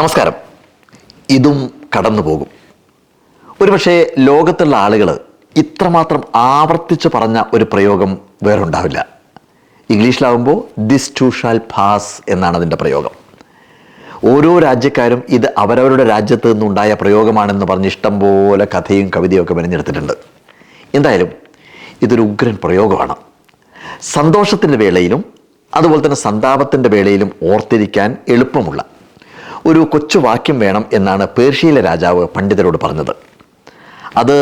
നമസ്കാരം. ഇതും കടന്നു പോകും. ഒരുപക്ഷെ ലോകത്തുള്ള ആളുകൾ ഇത്രമാത്രം ആവർത്തിച്ച് പറഞ്ഞ ഒരു പ്രയോഗം വേറുണ്ടാവില്ല. ഇംഗ്ലീഷിലാവുമ്പോൾ ദിസ് ടു ഷാൽ പാസ് എന്നാണ് അതിൻ്റെ പ്രയോഗം. ഓരോ രാജ്യക്കാരും ഇത് അവരവരുടെ രാജ്യത്ത് നിന്നുണ്ടായ പ്രയോഗമാണെന്ന് പറഞ്ഞ് ഇഷ്ടം പോലെ കഥയും കവിതയും ഒക്കെ മെനഞ്ഞെടുത്തിട്ടുണ്ട്. എന്തായാലും ഇതൊരു ഉഗ്രൻ പ്രയോഗമാണ്. സന്തോഷത്തിൻ്റെ വേളയിലും അതുപോലെ തന്നെ സന്താപത്തിൻ്റെ വേളയിലും ഓർത്തിരിക്കാൻ എളുപ്പമുള്ള ഒരു കൊച്ചു വാക്യം വേണം എന്നാണ് പേർഷ്യയിലെ രാജാവ് പണ്ഡിതരോട് പറഞ്ഞത്. അത്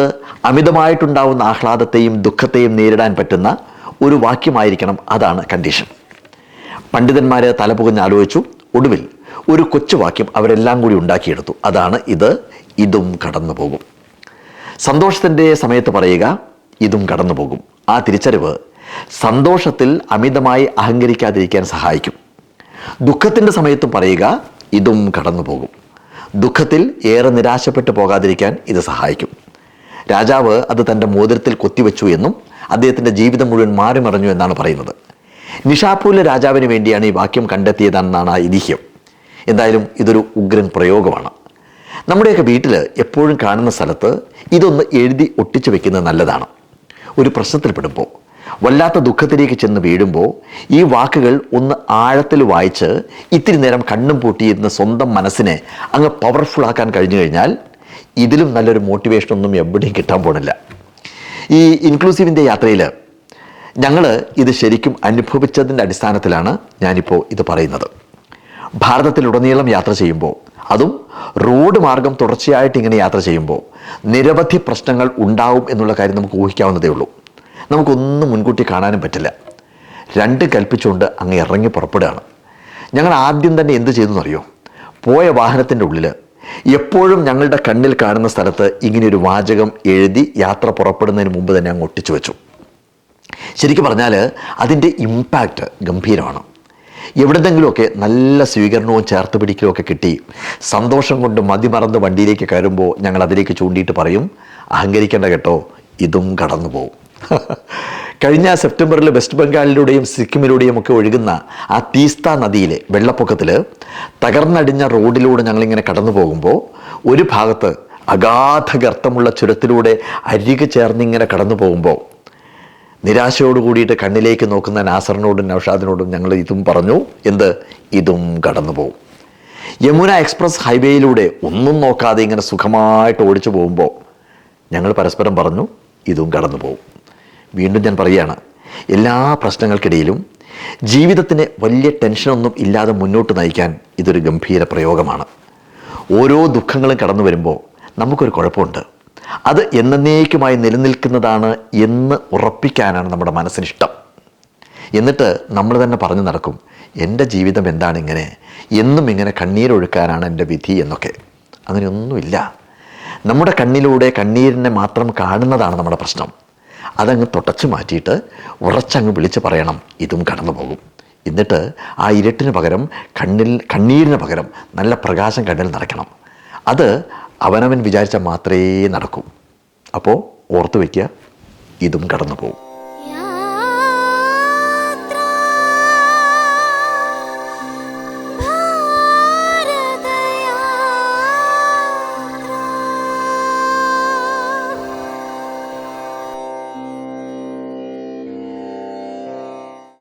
അമിതമായിട്ടുണ്ടാവുന്ന ആഹ്ലാദത്തെയും ദുഃഖത്തെയും നേരിടാൻ പറ്റുന്ന ഒരു വാക്യമായിരിക്കണം. അതാണ് കണ്ടീഷൻ. പണ്ഡിതന്മാർ തലപുകഞ്ഞ് ആലോചിച്ചു. ഒടുവിൽ ഒരു കൊച്ചു വാക്യം അവരെല്ലാം കൂടി ഉണ്ടാക്കിയെടുത്തു. അതാണ് ഇതും കടന്നു പോകും. സന്തോഷത്തിൻ്റെ സമയത്ത് പറയുക ഇതും കടന്നു പോകും. ആ തിരിച്ചറിവ് സന്തോഷത്തിൽ അമിതമായി അഹങ്കരിക്കാതിരിക്കാൻ സഹായിക്കും. ദുഃഖത്തിൻ്റെ സമയത്തും പറയുക ഇതും കടന്നു പോകും. ദുഃഖത്തിൽ ഏറെ നിരാശപ്പെട്ടു പോകാതിരിക്കാൻ ഇത് സഹായിക്കും. രാജാവ് അത് തൻ്റെ മോതിരത്തിൽ കൊത്തിവെച്ചു എന്നും അദ്ദേഹത്തിൻ്റെ ജീവിതം മുഴുവൻ മാറിമറിഞ്ഞു എന്നാണ് പറയുന്നത്. നിഷാപ്പൂരിലെ രാജാവിന് വേണ്ടിയാണ് ഈ വാക്യം കണ്ടെത്തിയതെന്നാണ് ഐതിഹ്യം. എന്തായാലും ഇതൊരു ഉഗ്രൻ പ്രയോഗമാണ്. നമ്മുടെയൊക്കെ വീട്ടിൽ എപ്പോഴും കാണുന്ന സ്ഥലത്ത് ഇതൊന്ന് എഴുതി ഒട്ടിച്ചു വെക്കുന്നത് നല്ലതാണ്. ഒരു പ്രശ്നത്തിൽപ്പെടുമ്പോൾ, വല്ലാത്ത ദുഃഖത്തിലേക്ക് ചെന്ന് വീഴുമ്പോൾ ഈ വാക്കുകൾ ഒന്ന് ആഴത്തിൽ വായിച്ച് ഇത്തിരി നേരം കണ്ണും പൂട്ടിയിരുന്ന സ്വന്തം മനസ്സിനെ അങ്ങ് പവർഫുൾ ആക്കാൻ കഴിഞ്ഞു കഴിഞ്ഞാൽ ഇതിലും നല്ലൊരു മോട്ടിവേഷനൊന്നും എവിടെയും കിട്ടാൻ പോണില്ല. ഈ ഇൻക്ലൂസീവിൻ്റെ യാത്രയിൽ ഞങ്ങൾ ഇത് ശരിക്കും അനുഭവിച്ചതിൻ്റെ അടിസ്ഥാനത്തിലാണ് ഞാനിപ്പോൾ ഇത് പറയുന്നത്. ഭാരതത്തിലുടനീളം യാത്ര ചെയ്യുമ്പോൾ, അതും റോഡ് മാർഗം തുടർച്ചയായിട്ട് ഇങ്ങനെ യാത്ര ചെയ്യുമ്പോൾ നിരവധി പ്രശ്നങ്ങൾ ഉണ്ടാവും എന്നുള്ള കാര്യം നമുക്ക് ഊഹിക്കാവുന്നതേ ഉള്ളൂ. നമുക്കൊന്നും മുൻകൂട്ടി കാണാനും പറ്റില്ല. രണ്ടും കൽപ്പിച്ചുകൊണ്ട് അങ്ങ് ഇറങ്ങി പുറപ്പെടുകയാണ്. ഞങ്ങൾ ആദ്യം തന്നെ എന്ത് ചെയ്തു എന്നറിയോ? പോയ വാഹനത്തിൻ്റെ ഉള്ളിൽ എപ്പോഴും ഞങ്ങളുടെ കണ്ണിൽ കാണുന്ന സ്ഥലത്ത് ഇങ്ങനെയൊരു വാചകം എഴുതി യാത്ര പുറപ്പെടുന്നതിന് മുമ്പ് തന്നെ അങ്ങ് ഒട്ടിച്ചു വെച്ചു. ശരിക്കും പറഞ്ഞാൽ അതിൻ്റെ ഇമ്പാക്റ്റ് ഗംഭീരമാണ്. എവിടെന്നെങ്കിലുമൊക്കെ നല്ല സ്വീകരണവും ചേർത്ത് പിടിക്കലും ഒക്കെ കിട്ടി സന്തോഷം കൊണ്ട് മതിമറന്ന് വണ്ടിയിലേക്ക് കയറുമ്പോൾ ഞങ്ങൾ അതിലേക്ക് ചൂണ്ടിയിട്ട് പറയും, അഹങ്കരിക്കേണ്ട കേട്ടോ, ഇതും കടന്നു പോകും. കഴിഞ്ഞ സെപ്റ്റംബറിൽ വെസ്റ്റ് ബംഗാളിലൂടെയും സിക്കിമിലൂടെയും ഒക്കെ ഒഴുകുന്ന ആ തീസ്ത നദിയിലെ വെള്ളപ്പൊക്കത്തിൽ തകർന്നടിഞ്ഞ റോഡിലൂടെ ഞങ്ങളിങ്ങനെ കടന്നു പോകുമ്പോൾ ഒരു ഭാഗത്ത് അഗാധ ഗർത്തമുള്ള ചുരത്തിലൂടെ അരികെ ചേർന്നിങ്ങനെ കടന്നു പോകുമ്പോൾ നിരാശയോട് കൂടിയിട്ട് കണ്ണിലേക്ക് നോക്കുന്ന നാസറിനോടും നൗഷാദിനോടും ഞങ്ങൾ ഇതും പറഞ്ഞു, ഇതും കടന്നു പോകും. യമുന എക്സ്പ്രസ് ഹൈവേയിലൂടെ ഒന്നും നോക്കാതെ ഇങ്ങനെ സുഖമായിട്ട് ഓടിച്ചു പോകുമ്പോൾ ഞങ്ങൾ പരസ്പരം പറഞ്ഞു, ഇതും കടന്നു പോകും. വീണ്ടും ഞാൻ പറയുകയാണ്, എല്ലാ പ്രശ്നങ്ങൾക്കിടയിലും ജീവിതത്തിന് വലിയ ടെൻഷനൊന്നും ഇല്ലാതെ മുന്നോട്ട് നയിക്കാൻ ഇതൊരു ഗംഭീര പ്രയോഗമാണ്. ഓരോ ദുഃഖങ്ങളും കടന്നു വരുമ്പോൾ നമുക്കൊരു കുഴപ്പമുണ്ട്. അത് എന്നേക്കുമായി നിലനിൽക്കുന്നതാണ് എന്ന് ഉറപ്പിക്കാനാണ് നമ്മുടെ മനസ്സിനിഷ്ടം. എന്നിട്ട് നമ്മൾ തന്നെ പറഞ്ഞു നടക്കും, എൻ്റെ ജീവിതം എന്താണ് ഇങ്ങനെ, എന്നും ഇങ്ങനെ കണ്ണീരൊഴുക്കാനാണ് എൻ്റെ വിധി എന്നൊക്കെ. അങ്ങനെയൊന്നുമില്ല. നമ്മുടെ കണ്ണിലൂടെ കണ്ണീരിനെ മാത്രം കാണുന്നതാണ് നമ്മുടെ പ്രശ്നം. അതങ്ങ് തുടച്ചു മാറ്റിയിട്ട് ഉറച്ചങ്ങ് വിളിച്ച് പറയണം, ഇതും കടന്നു പോകും. എന്നിട്ട് ആ ഇരുട്ടിന് പകരം കണ്ണീരിന് പകരം നല്ല പ്രകാശം കണ്ണിൽ നിറയ്ക്കണം. അത് അവനവൻ വിചാരിച്ചാൽ മാത്രമേ നടക്കൂ. അപ്പോൾ ഓർത്തു വയ്ക്കുക, ഇതും കടന്നു പോകും.